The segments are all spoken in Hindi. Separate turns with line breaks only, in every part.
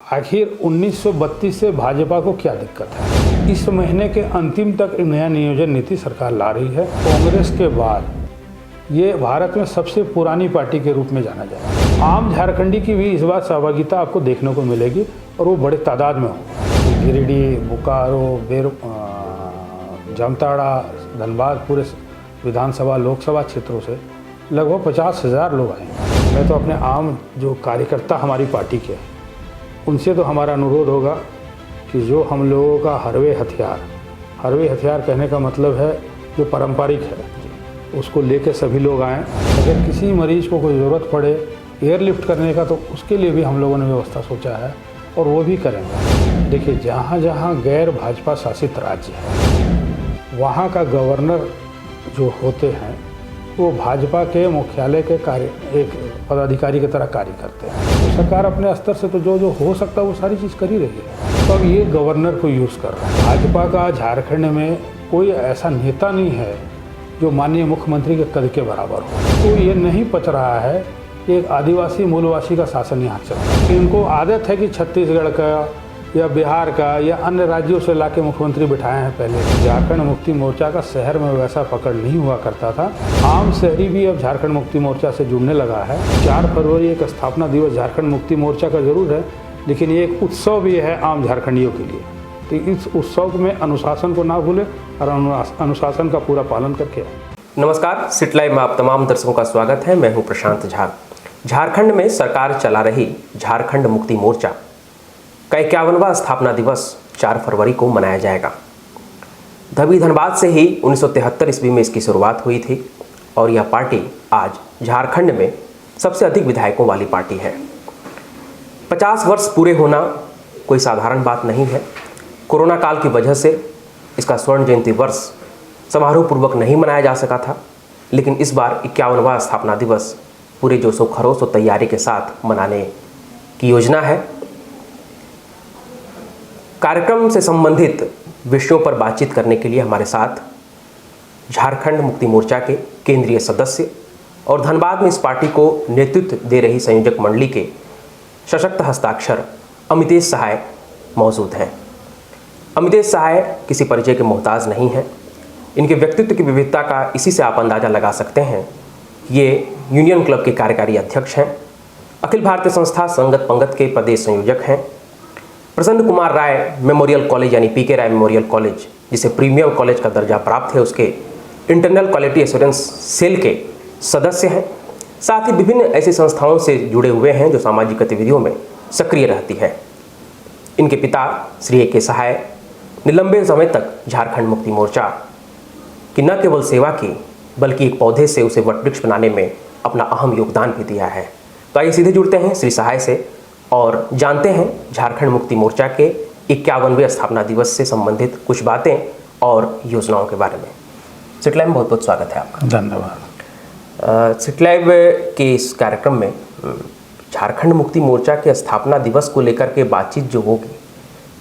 आखिर 1932 से भाजपा को क्या दिक्कत है? इस महीने के अंतिम तक नया नियोजन नीति सरकार ला रही है। कांग्रेस के बाद ये भारत में सबसे पुरानी पार्टी के रूप में जाना जाए। आम झारखंडी की भी इस बार सहभागिता आपको देखने को मिलेगी और वो बड़े तादाद में होगा। गिरिडीह, बोकारो, जामताड़ा, धनबाद पूरे विधानसभा लोकसभा क्षेत्रों से लगभग 50,000 लोग आएंगे। मैं तो अपने आम जो कार्यकर्ता हमारी पार्टी के उनसे तो हमारा अनुरोध होगा कि जो हम लोगों का हरवे हथियार कहने का मतलब है जो पारंपरिक है, उसको लेके सभी लोग आएँ। अगर किसी मरीज़ को कोई ज़रूरत पड़े एयरलिफ्ट करने का तो उसके लिए भी हम लोगों ने व्यवस्था सोचा है और वो भी करेंगे। देखिए, जहाँ जहाँ गैर भाजपा शासित राज्य है वहाँ का गवर्नर जो होते हैं वो भाजपा के मुख्यालय के एक पदाधिकारी की तरह कार्य करते हैं। तो सरकार अपने स्तर से तो जो हो सकता है वो सारी चीज़ कर ही रही है। तो अब ये गवर्नर को यूज़ कर रहा है। भाजपा का झारखंड में कोई ऐसा नेता नहीं है जो माननीय मुख्यमंत्री के कद के बराबर हो। तो ये नहीं पच रहा है कि एक आदिवासी मूलवासी का शासन यहाँ चल रहा है। इनको आदत है कि छत्तीसगढ़ का या बिहार का या अन्य राज्यों से लाके मुख्यमंत्री बिठाए हैं। पहले झारखंड मुक्ति मोर्चा का शहर में वैसा पकड़ नहीं हुआ करता था। आम शहरी भी अब झारखंड मुक्ति मोर्चा से जुड़ने लगा है। 4 फरवरी एक स्थापना दिवस झारखंड मुक्ति मोर्चा का जरूर है, लेकिन ये एक उत्सव भी है आम झारखंडियों के लिए। तो इस उत्सव में अनुशासन को ना भूले और अनुशासन का पूरा पालन करके।
नमस्कार, सिटी लाइव में आप तमाम दर्शकों का स्वागत है। मैं हूं प्रशांत झा। झारखंड में सरकार चला रही झारखंड मुक्ति मोर्चा का 51वां स्थापना दिवस 4 फरवरी को मनाया जाएगा। धनबाद से ही 1973 ईस्वी में इसकी शुरुआत हुई थी और यह पार्टी आज झारखंड में सबसे अधिक विधायकों वाली पार्टी है। 50 वर्ष पूरे होना कोई साधारण बात नहीं है। कोरोना काल की वजह से इसका स्वर्ण जयंती वर्ष समारोह पूर्वक नहीं मनाया जा सका था, लेकिन इस बार 51वां स्थापना दिवस पूरे जोशो खरोश और तैयारी के साथ मनाने की योजना है। कार्यक्रम से संबंधित विषयों पर बातचीत करने के लिए हमारे साथ झारखंड मुक्ति मोर्चा के केंद्रीय सदस्य और धनबाद में इस पार्टी को नेतृत्व दे रही संयोजक मंडली के सशक्त हस्ताक्षर अमितेश सहाय मौजूद हैं। अमितेश सहाय किसी परिचय के मोहताज नहीं हैं। इनके व्यक्तित्व की विविधता का इसी से आप अंदाज़ा लगा सकते हैं। ये यूनियन क्लब के कार्यकारी अध्यक्ष हैं, अखिल भारतीय संस्था संगत पंगत के प्रदेश संयोजक हैं, प्रसन्न कुमार राय मेमोरियल कॉलेज यानी पीके राय मेमोरियल कॉलेज जिसे प्रीमियम कॉलेज का दर्जा प्राप्त है उसके इंटरनल क्वालिटी एश्योरेंस सेल के सदस्य हैं। साथ ही विभिन्न ऐसी संस्थाओं से जुड़े हुए हैं जो सामाजिक गतिविधियों में सक्रिय रहती है। इनके पिता श्री ए के सहाय ने लंबे समय तक झारखंड मुक्ति मोर्चा की न केवल सेवा की बल्कि एक पौधे से उसे वटवृक्ष बनाने में अपना अहम योगदान भी दिया है। तो आइए सीधे जुड़ते हैं श्री सहाय से और जानते हैं झारखंड मुक्ति मोर्चा के 51वें स्थापना दिवस से संबंधित कुछ बातें और योजनाओं के बारे में। सिटी लाइव में बहुत बहुत स्वागत है आपका।
धन्यवाद।
सिटी लाइव के इस कार्यक्रम में झारखंड मुक्ति मोर्चा के स्थापना दिवस को लेकर के बातचीत जो होगी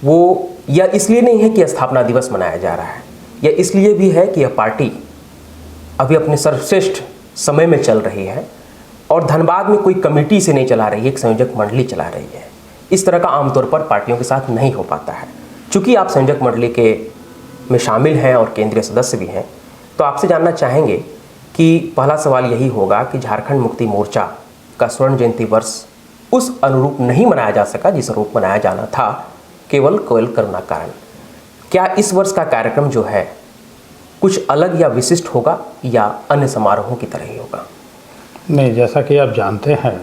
वो या इसलिए नहीं है कि स्थापना दिवस मनाया जा रहा है, या इसलिए भी है कि यह पार्टी अभी अपने सर्वश्रेष्ठ समय में चल रही है और धनबाद में कोई कमेटी से नहीं चला रही है, एक संयोजक मंडली चला रही है। इस तरह का आमतौर पर पार्टियों के साथ नहीं हो पाता है। चूँकि आप संयोजक मंडली के में शामिल हैं और केंद्रीय सदस्य भी हैं, तो आपसे जानना चाहेंगे कि पहला सवाल यही होगा कि झारखंड मुक्ति मोर्चा का स्वर्ण जयंती वर्ष उस अनुरूप नहीं मनाया जा सका जिस अनुरूप मनाया जाना था, केवल कोरोना कारण। क्या इस वर्ष का कार्यक्रम जो है कुछ अलग या विशिष्ट होगा या अन्य समारोहों की तरह ही होगा?
नहीं, जैसा कि आप जानते हैं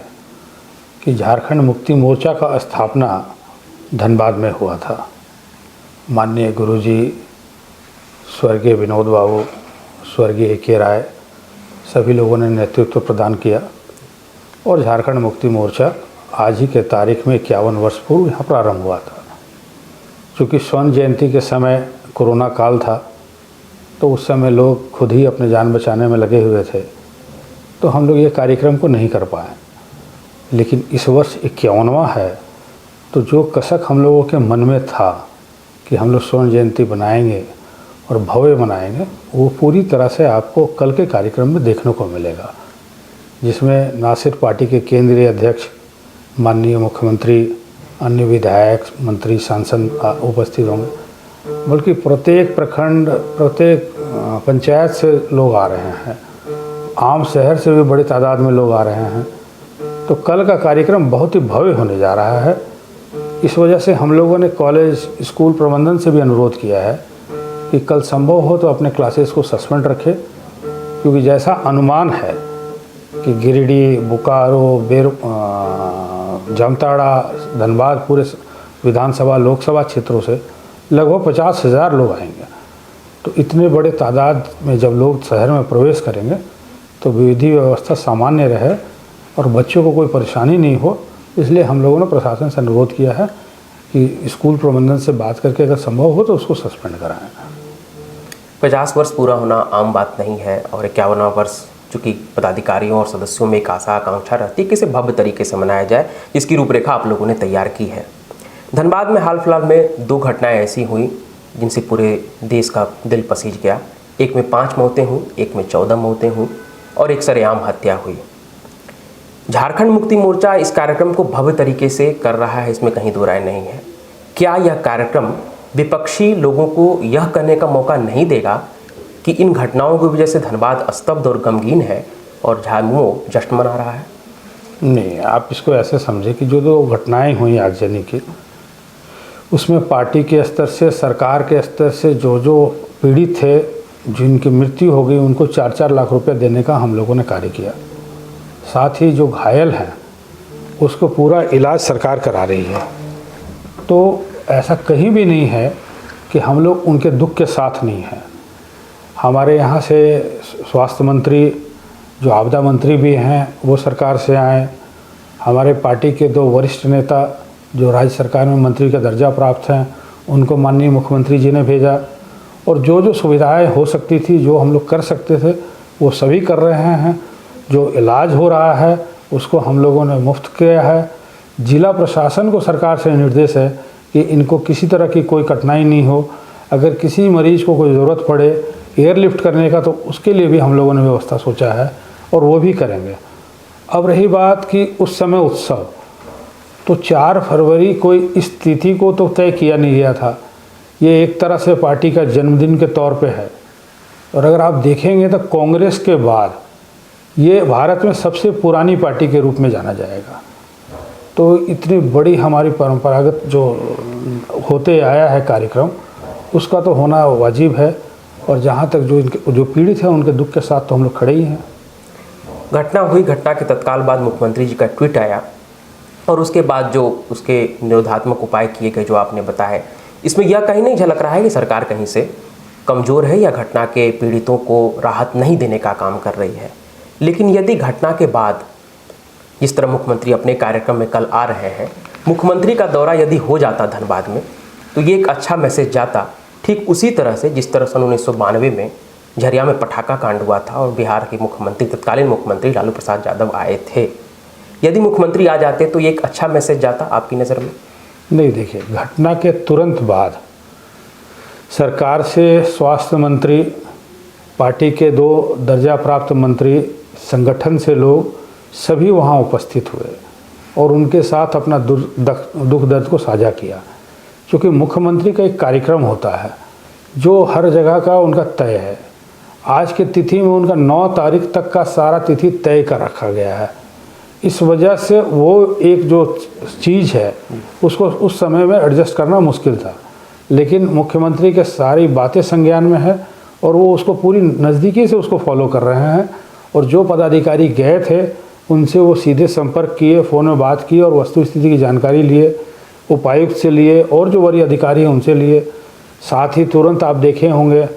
कि झारखंड मुक्ति मोर्चा का स्थापना धनबाद में हुआ था। माननीय गुरुजी स्वर्गीय विनोद बाबू, स्वर्गीय ए के राय सभी लोगों ने नेतृत्व प्रदान किया और झारखंड मुक्ति मोर्चा आज ही के तारीख में 51 वर्ष पूर्व यहाँ प्रारंभ हुआ था। चूँकि स्वर्ण जयंती के समय कोरोना काल था तो उस समय लोग खुद ही अपने जान बचाने में लगे हुए थे, तो हम लोग ये कार्यक्रम को नहीं कर पाए। लेकिन इस वर्ष 51वां है, तो जो कसक हम लोगों के मन में था कि हम लोग स्वर्ण जयंती बनाएंगे और भव्य बनाएंगे, वो पूरी तरह से आपको कल के कार्यक्रम में देखने को मिलेगा, जिसमें ना सिर्फ पार्टी के केंद्रीय अध्यक्ष माननीय मुख्यमंत्री अन्य विधायक, मंत्री, सांसद उपस्थित होंगे, बल्कि प्रत्येक प्रखंड, प्रत्येक पंचायत से लोग आ रहे हैं। आम शहर से भी बड़ी तादाद में लोग आ रहे हैं। तो कल का कार्यक्रम बहुत ही भव्य होने जा रहा है। इस वजह से हम लोगों ने कॉलेज, स्कूल प्रबंधन से भी अनुरोध किया है कि कल संभव हो तो अपने क्लासेस को सस्पेंड रखें, क्योंकि जैसा अनुमान है कि गिरिडीह, बोकारो, जामताड़ा, धनबाद, पूरे विधानसभा, लोकसभा क्षेत्रों से लगभग 50,000 लोग आएंगे। तो इतने बड़े तादाद में जब लोग शहर में प्रवेश करेंगे तो विधि व्यवस्था सामान्य रहे और बच्चों को कोई परेशानी नहीं हो, इसलिए हम लोगों ने प्रशासन से अनुरोध किया है कि स्कूल प्रबंधन से बात करके अगर संभव हो तो उसको सस्पेंड कराएं।
50 वर्ष पूरा होना आम बात नहीं है और 51वां वर्ष चूँकि पदाधिकारियों और सदस्यों में एक आशा आकांक्षा रहती है कि इसे भव्य तरीके से मनाया जाए, जिसकी रूपरेखा आप लोगों ने तैयार की है। धनबाद में हाल फिलहाल में 2 घटनाएं ऐसी हुई जिनसे पूरे देश का दिल पसीज गया। एक में 5 मौतें हुई, एक में 14 मौतें हुई और एक सरेआम हत्या हुई। झारखंड मुक्ति मोर्चा इस कार्यक्रम को भव्य तरीके से कर रहा है, इसमें कहीं दो राय नहीं है। क्या यह कार्यक्रम विपक्षी लोगों को यह कहने का मौका नहीं देगा कि इन घटनाओं की वजह से धनबाद स्तब्ध और गमगीन है और झामुमो जश्न मना रहा है?
नहीं, आप इसको ऐसे समझे कि जो 2 घटनाएं हुई आगजनी की, उसमें पार्टी के स्तर से, सरकार के स्तर से जो पीड़ित थे, जिनकी मृत्यु हो गई, उनको 4-4 लाख रुपए देने का हम लोगों ने कार्य किया। साथ ही जो घायल हैं उसको पूरा इलाज सरकार करा रही है। तो ऐसा कहीं भी नहीं है कि हम लोग उनके दुख के साथ नहीं हैं। हमारे यहाँ से स्वास्थ्य मंत्री, जो आपदा मंत्री भी हैं, वो सरकार से आए। हमारे पार्टी के 2 वरिष्ठ नेता जो राज्य सरकार में मंत्री का दर्जा प्राप्त हैं, उनको माननीय मुख्यमंत्री जी ने भेजा और जो सुविधाएं हो सकती थी, जो हम लोग कर सकते थे, वो सभी कर रहे हैं। जो इलाज हो रहा है उसको हम लोगों ने मुफ्त किया है। जिला प्रशासन को सरकार से निर्देश है कि इनको किसी तरह की कोई कठिनाई नहीं हो। अगर किसी मरीज को कोई ज़रूरत पड़े एयरलिफ्ट करने का, तो उसके लिए भी हम लोगों ने व्यवस्था सोचा है और वो भी करेंगे। अब रही बात कि उस समय उत्सव, तो 4 फरवरी कोई इस तिथि को तो तय किया नहीं गया था। ये एक तरह से पार्टी का जन्मदिन के तौर पे है। और अगर आप देखेंगे तो कांग्रेस के बाद ये भारत में सबसे पुरानी पार्टी के रूप में जाना जाएगा। तो इतनी बड़ी हमारी परंपरागत जो होते आया है कार्यक्रम, उसका तो होना वाजिब है। और जहाँ तक जो पीड़ित हैं उनके दुख के साथ तो हम लोग खड़े ही हैं।
घटना हुई, घटना के तत्काल बाद मुख्यमंत्री जी का ट्वीट आया और उसके बाद जो उसके निरोधात्मक उपाय किए गए जो आपने बताए, इसमें यह कहीं नहीं झलक रहा है कि सरकार कहीं से कमज़ोर है या घटना के पीड़ितों को राहत नहीं देने का काम कर रही है। लेकिन यदि घटना के बाद जिस तरह मुख्यमंत्री अपने कार्यक्रम में कल आ रहे हैं, मुख्यमंत्री का दौरा यदि हो जाता धनबाद में, तो ये एक अच्छा मैसेज जाता, ठीक उसी तरह से जिस तरह सन 1992 में झरिया में पटाखा कांड हुआ था और बिहार के मुख्यमंत्री, तत्कालीन मुख्यमंत्री लालू प्रसाद यादव आए थे। यदि मुख्यमंत्री आ जाते तो ये एक अच्छा मैसेज जाता आपकी नज़र में?
नहीं, देखिए, घटना के तुरंत बाद सरकार से स्वास्थ्य मंत्री, पार्टी के 2 दर्जा प्राप्त मंत्री, संगठन से लोग सभी वहाँ उपस्थित हुए और उनके साथ अपना दुख दर्द को साझा किया। क्योंकि मुख्यमंत्री का एक कार्यक्रम होता है जो हर जगह का उनका तय है। आज के तिथि में उनका 9 तारीख तक का सारा तिथि तय कर रखा गया है। इस वजह से वो एक जो चीज़ है उसको उस समय में एडजस्ट करना मुश्किल था। लेकिन मुख्यमंत्री के सारी बातें संज्ञान में है और वो उसको पूरी नज़दीकी से उसको फॉलो कर रहे हैं। और जो पदाधिकारी गए थे उनसे वो सीधे संपर्क किए, फ़ोन में बात की और वस्तु स्थिति की जानकारी लिए, उपायुक्त से लिए और जो वरीय अधिकारी हैं उनसे लिए। साथ ही तुरंत आप देखे होंगे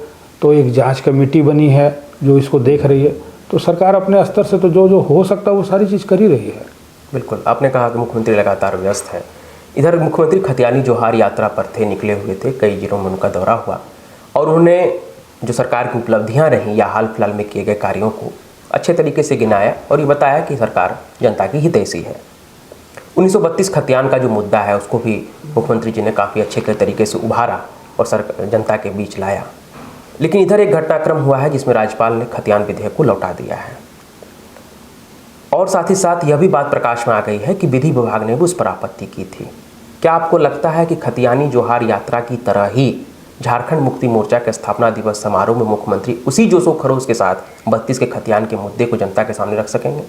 तो एक जांच कमेटी बनी है जो इसको देख रही है। तो सरकार अपने स्तर से तो जो हो सकता है वो सारी चीज़ कर ही रही है।
बिल्कुल, आपने कहा कि मुख्यमंत्री लगातार व्यस्त है। इधर मुख्यमंत्री खतियानी जोहार यात्रा पर थे, निकले हुए थे, कई जिलों में उनका दौरा हुआ और उन्होंने जो सरकार की उपलब्धियां रहीं या हाल फिलहाल में किए गए कार्यों को अच्छे तरीके से गिनाया और ये बताया कि सरकार जनता की हितैषी है। 1932 खतियान का जो मुद्दा है उसको भी मुख्यमंत्री जी ने काफ़ी अच्छे तरीके से उभारा और जनता के बीच लाया। लेकिन इधर एक घटनाक्रम हुआ है जिसमें राज्यपाल ने खतियान विधेयक को लौटा दिया है और साथ ही साथ यह भी बात प्रकाश में आ गई है कि विधि विभाग ने भी उस पर आपत्ति की थी। क्या आपको लगता है कि खतियानी जोहार यात्रा की तरह ही झारखंड मुक्ति मोर्चा के स्थापना दिवस समारोह में मुख्यमंत्री उसी जोशो खरोश के साथ 32 के खतियान के मुद्दे को जनता के सामने रख सकेंगे?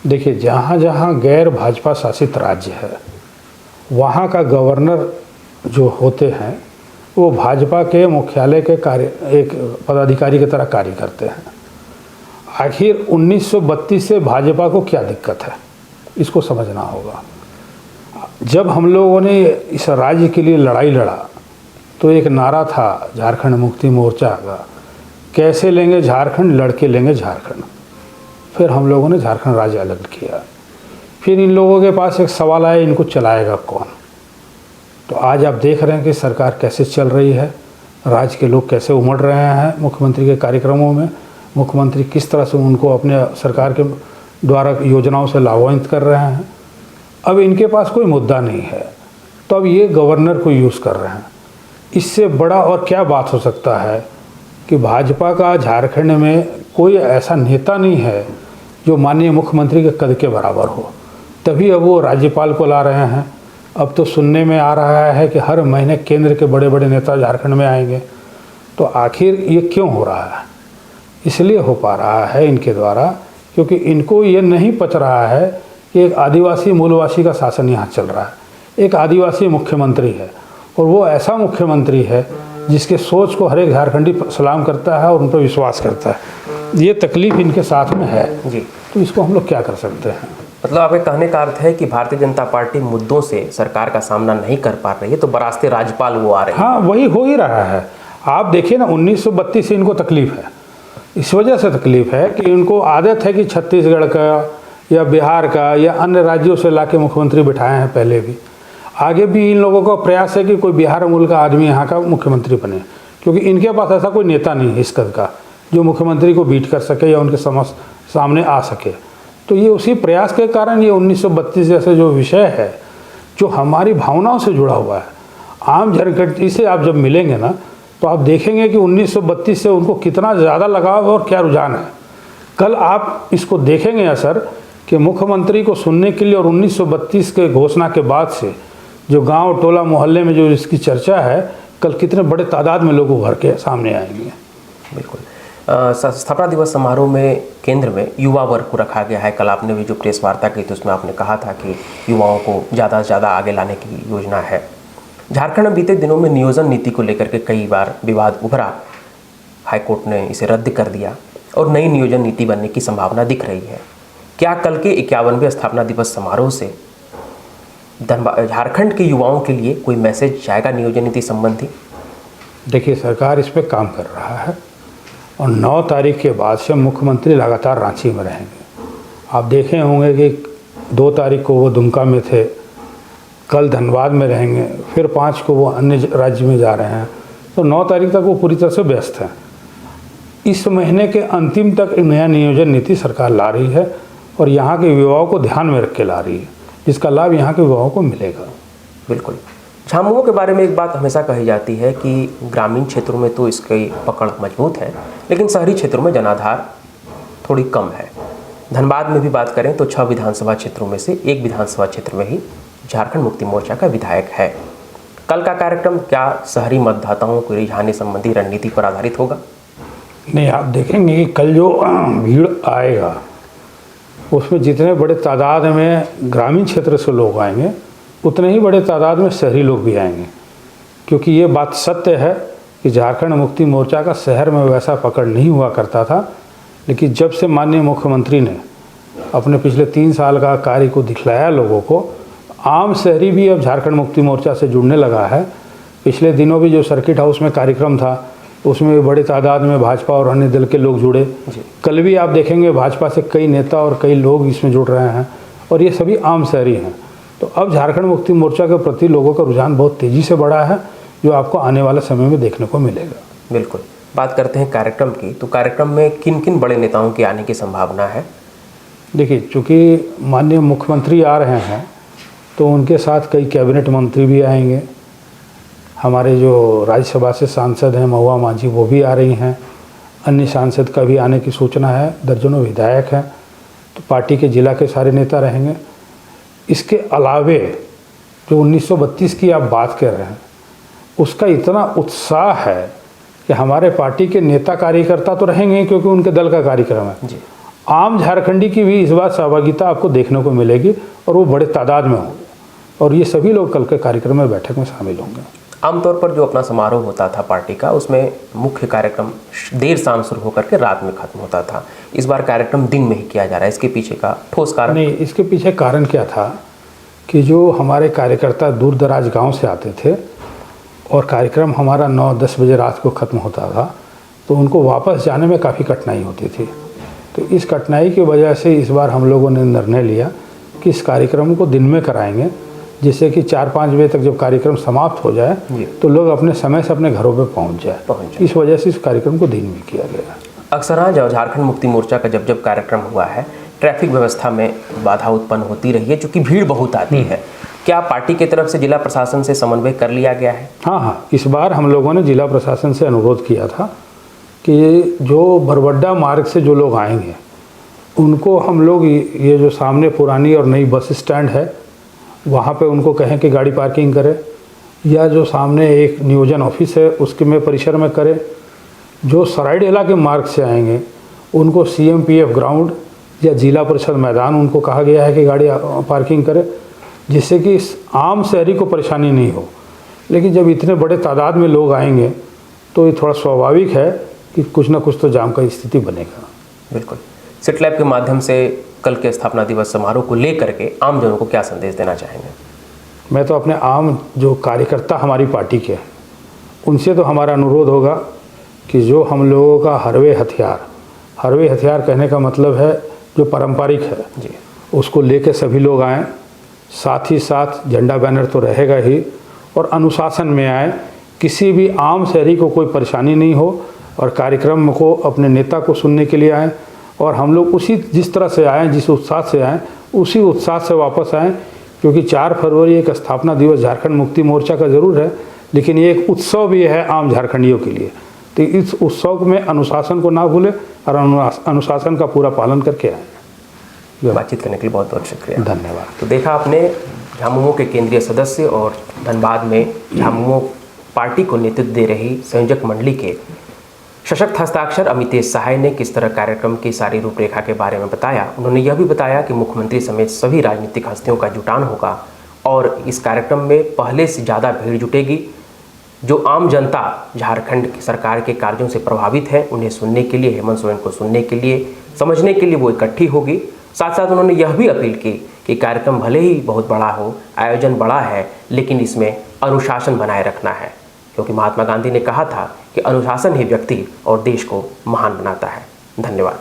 देखिए, जहाँ जहाँ गैर भाजपा शासित राज्य है वहाँ का गवर्नर जो होते हैं वो भाजपा के मुख्यालय के एक पदाधिकारी की तरह कार्य करते हैं। आखिर 1932 से भाजपा को क्या दिक्कत है, इसको समझना होगा। जब हम लोगों ने इस राज्य के लिए लड़ाई लड़ा तो एक नारा था झारखंड मुक्ति मोर्चा का, कैसे लेंगे झारखंड, लड़के लेंगे झारखंड। फिर हम लोगों ने झारखंड राज्य अलग किया। फिर इन लोगों के पास एक सवाल आया, इनको चलाएगा कौन। तो आज आप देख रहे हैं कि सरकार कैसे चल रही है, राज्य के लोग कैसे उमड़ रहे हैं मुख्यमंत्री के कार्यक्रमों में, मुख्यमंत्री किस तरह से उनको अपने सरकार के द्वारा योजनाओं से लाभान्वित कर रहे हैं। अब इनके पास कोई मुद्दा नहीं है तो अब ये गवर्नर को यूज़ कर रहे हैं। इससे बड़ा और क्या बात हो सकता है कि भाजपा का झारखंड में कोई ऐसा नेता नहीं है जो माननीय मुख्यमंत्री के कद के बराबर हो, तभी अब वो राज्यपाल को ला रहे हैं। अब तो सुनने में आ रहा है कि हर महीने केंद्र के बड़े बड़े नेता झारखंड में आएंगे। तो आखिर ये क्यों हो रहा है? इसलिए हो पा रहा है इनके द्वारा क्योंकि इनको ये नहीं पच रहा है कि एक आदिवासी मूलवासी का शासन यहाँ चल रहा है। एक आदिवासी मुख्यमंत्री है और वो ऐसा मुख्यमंत्री है जिसके सोच को हर एक झारखंडी सलाम करता है और उन पर विश्वास करता है। ये तकलीफ इनके साथ में है
जी।
तो इसको हम लोग क्या कर सकते हैं?
मतलब आपके कहने का अर्थ है कि भारतीय जनता पार्टी मुद्दों से सरकार का सामना नहीं कर पा रही है तो बरास्ते राज्यपाल वो आ रहे हैं।
हाँ, वही हो ही रहा है। आप देखिए ना, 1932 से इनको तकलीफ है। इस वजह से तकलीफ है कि इनको आदत है कि छत्तीसगढ़ का या बिहार का या अन्य राज्यों से लाके मुख्यमंत्री बिठाए हैं पहले भी। आगे भी इन लोगों का प्रयास है कि कोई बिहार मूल का आदमी यहाँ का मुख्यमंत्री बने, क्योंकि इनके पास ऐसा कोई नेता नहीं है इस कद का जो मुख्यमंत्री को बीट कर सके या उनके सामने आ सके। तो ये उसी प्रयास के कारण ये 1932 जैसे जो विषय है जो हमारी भावनाओं से जुड़ा हुआ है, आम झारखंडी से आप जब मिलेंगे ना तो आप देखेंगे कि 1932 से उनको कितना ज़्यादा लगाव और क्या रुझान है। कल आप इसको देखेंगे असर कि मुख्यमंत्री को सुनने के लिए और 1932 के घोषणा के बाद से जो गांव टोला मोहल्ले में जो इसकी चर्चा है, कल कितने बड़े तादाद में लोग उभर के सामने आएंगे।
बिल्कुल। स्थापना दिवस समारोह में केंद्र में युवा वर्ग को रखा गया है। कल आपने भी जो प्रेस वार्ता की थी उसमें आपने कहा था कि युवाओं को ज़्यादा से ज़्यादा आगे लाने की योजना है। झारखंड में बीते दिनों में नियोजन नीति को लेकर के कई बार विवाद उभरा, हाईकोर्ट ने इसे रद्द कर दिया और नई नियोजन नीति बनने की संभावना दिख रही है। क्या कल के 51वें स्थापना दिवस समारोह से झारखंड के युवाओं के लिए कोई मैसेज जाएगा नियोजन नीति संबंधी?
देखिए, सरकार इस पर काम कर रहा है और 9 तारीख के बाद से मुख्यमंत्री लगातार रांची में रहेंगे। आप देखे होंगे कि 2 तारीख को वो दुमका में थे, कल धनबाद में रहेंगे, फिर 5 को वो अन्य राज्य में जा रहे हैं। तो 9 तारीख तक वो पूरी तरह से व्यस्त हैं। इस महीने के अंतिम तक नया नियोजन नीति सरकार ला रही है और यहाँ के युवाओं को ध्यान में रख के ला रही है, जिसका लाभ यहाँ के युवाओं को मिलेगा।
बिल्कुल। झामुमो के बारे में एक बात हमेशा कही जाती है कि ग्रामीण क्षेत्रों में तो इसकी पकड़ मजबूत है, लेकिन शहरी क्षेत्रों में जनाधार थोड़ी कम है। धनबाद में भी बात करें तो 6 विधानसभा क्षेत्रों में से 1 विधानसभा क्षेत्र में ही झारखंड मुक्ति मोर्चा का विधायक है। कल का कार्यक्रम क्या शहरी मतदाताओं को रिझाने संबंधी रणनीति पर आधारित होगा?
नहीं, आप देखेंगे कि कल जो भीड़ आएगा उसमें जितने बड़े तादाद में ग्रामीण क्षेत्र से लोग आएंगे उतने ही बड़े तादाद में शहरी लोग भी आएंगे, क्योंकि ये बात सत्य है कि झारखंड मुक्ति मोर्चा का शहर में वैसा पकड़ नहीं हुआ करता था। लेकिन जब से माननीय मुख्यमंत्री ने अपने पिछले 3 साल का कार्य को दिखलाया लोगों को, आम शहरी भी अब झारखंड मुक्ति मोर्चा से जुड़ने लगा है। पिछले दिनों भी जो सर्किट हाउस में कार्यक्रम था उसमें बड़े तादाद में भाजपा और अन्य दल के लोग जुड़े। कल भी आप देखेंगे भाजपा से कई नेता और कई लोग इसमें जुड़ रहे हैं और ये सभी आम शहरी हैं। तो अब झारखंड मुक्ति मोर्चा के प्रति लोगों का रुझान बहुत तेज़ी से बढ़ा है, जो आपको आने वाले समय में देखने को मिलेगा।
बिल्कुल। बात करते हैं कार्यक्रम की, तो कार्यक्रम में किन किन बड़े नेताओं के आने की संभावना है?
देखिए, चूँकि माननीय मुख्यमंत्री आ रहे हैं तो उनके साथ कई कैबिनेट मंत्री भी आएंगे। हमारे जो राज्यसभा से सांसद हैं महुआ मांझी, वो भी आ रही हैं। अन्य सांसद का भी आने की सूचना है। दर्जनों विधायक हैं, तो पार्टी के जिला के सारे नेता रहेंगे। इसके अलावे जो 1932 की आप बात कर रहे हैं, उसका इतना उत्साह है कि हमारे पार्टी के नेता कार्यकर्ता तो रहेंगे क्योंकि उनके दल का कार्यक्रम है
जी।
आम झारखंडी की भी इस बार सहभागिता आपको देखने को मिलेगी और वो बड़े तादाद में होंगे और ये सभी लोग कल के कार्यक्रम में बैठक में शामिल होंगे।
आमतौर पर जो अपना समारोह होता था पार्टी का, उसमें मुख्य कार्यक्रम देर शाम शुरू होकर के रात में खत्म होता था। इस बार कार्यक्रम दिन में ही किया जा रहा है, इसके पीछे का ठोस कारण?
नहीं, इसके पीछे कारण क्या था कि जो हमारे कार्यकर्ता दूर दराज गाँव से आते थे और कार्यक्रम हमारा 9-10 बजे रात को ख़त्म होता था, तो उनको वापस जाने में काफ़ी कठिनाई होती थी। तो इस कठिनाई की वजह से इस बार हम लोगों ने निर्णय लिया कि इस कार्यक्रम को दिन में कराएंगे, जिससे कि 4-5 बजे तक जब कार्यक्रम समाप्त हो जाए तो लोग अपने समय से अपने घरों पे पहुंच जाए। इस वजह से इस कार्यक्रम को दिन में किया गया।
अक्सर आज झारखंड मुक्ति मोर्चा का जब कार्यक्रम हुआ है, ट्रैफिक व्यवस्था में बाधा उत्पन्न होती रही है, चूँकि भीड़ बहुत आती है। क्या पार्टी की तरफ से जिला प्रशासन से समन्वय कर लिया गया है?
हाँ, इस बार हम लोगों ने जिला प्रशासन से अनुरोध किया था कि जो बरबड्डा मार्ग से जो लोग आएंगे उनको हम लोग ये जो सामने पुरानी और नई बस स्टैंड है वहाँ पे उनको कहें कि गाड़ी पार्किंग करें, या जो सामने एक नियोजन ऑफिस है उसके में परिसर में करें। जो सरायडेला के मार्ग से आएंगे उनको CMPF ग्राउंड या जिला परिषद मैदान उनको कहा गया है कि गाड़ी पार्किंग करें, जिससे कि आम शहरी को परेशानी नहीं हो। लेकिन जब इतने बड़े तादाद में लोग आएंगे तो ये थोड़ा स्वाभाविक है कि कुछ ना कुछ तो जाम का स्थिति बनेगा।
बिल्कुल। सिट लैब के माध्यम से कल के स्थापना दिवस समारोह को लेकर के आम जनों को क्या संदेश देना चाहेंगे?
मैं तो अपने आम जो कार्यकर्ता हमारी पार्टी के उनसे तो हमारा अनुरोध होगा कि जो हम लोगों का हरवे हथियार कहने का मतलब है जो पारंपरिक है
जी,
उसको लेके सभी लोग आएँ। साथ ही साथ झंडा बैनर तो रहेगा ही, और अनुशासन में आए, किसी भी आम शहरी को कोई परेशानी नहीं हो, और कार्यक्रम को अपने नेता को सुनने के लिए आएँ। और हम लोग उसी जिस तरह से आएँ, जिस उत्साह से आएँ, उसी उत्साह से वापस आएँ, क्योंकि 4 फरवरी एक स्थापना दिवस झारखंड मुक्ति मोर्चा का ज़रूर है, लेकिन ये एक उत्सव भी है आम झारखंडियों के लिए। तो इस उत्सव में अनुशासन को ना भूलें और अनुशासन का पूरा पालन करके आएँ।
बातचीत करने के लिए बहुत बहुत शुक्रिया।
धन्यवाद।
तो देखा आपने झामुमो के केंद्रीय सदस्य और धनबाद में झामुमो पार्टी को नेतृत्व दे रही संयोजक मंडली के सशक्त हस्ताक्षर अमितेश सहाय ने किस तरह कार्यक्रम की सारी रूपरेखा के बारे में बताया। उन्होंने यह भी बताया कि मुख्यमंत्री समेत सभी राजनीतिक हस्तियों का जुटान होगा और इस कार्यक्रम में पहले से ज़्यादा भीड़ जुटेगी। जो आम जनता झारखंड की सरकार के कार्यों से प्रभावित है, उन्हें सुनने के लिए, हेमंत सोरेन को सुनने के लिए, समझने के लिए वो इकट्ठी होगी। साथ साथ उन्होंने यह भी अपील की कि कार्यक्रम भले ही बहुत बड़ा हो, आयोजन बड़ा है, लेकिन इसमें अनुशासन बनाए रखना है, क्योंकि महात्मा गांधी ने कहा था कि अनुशासन ही व्यक्ति और देश को महान बनाता है। धन्यवाद।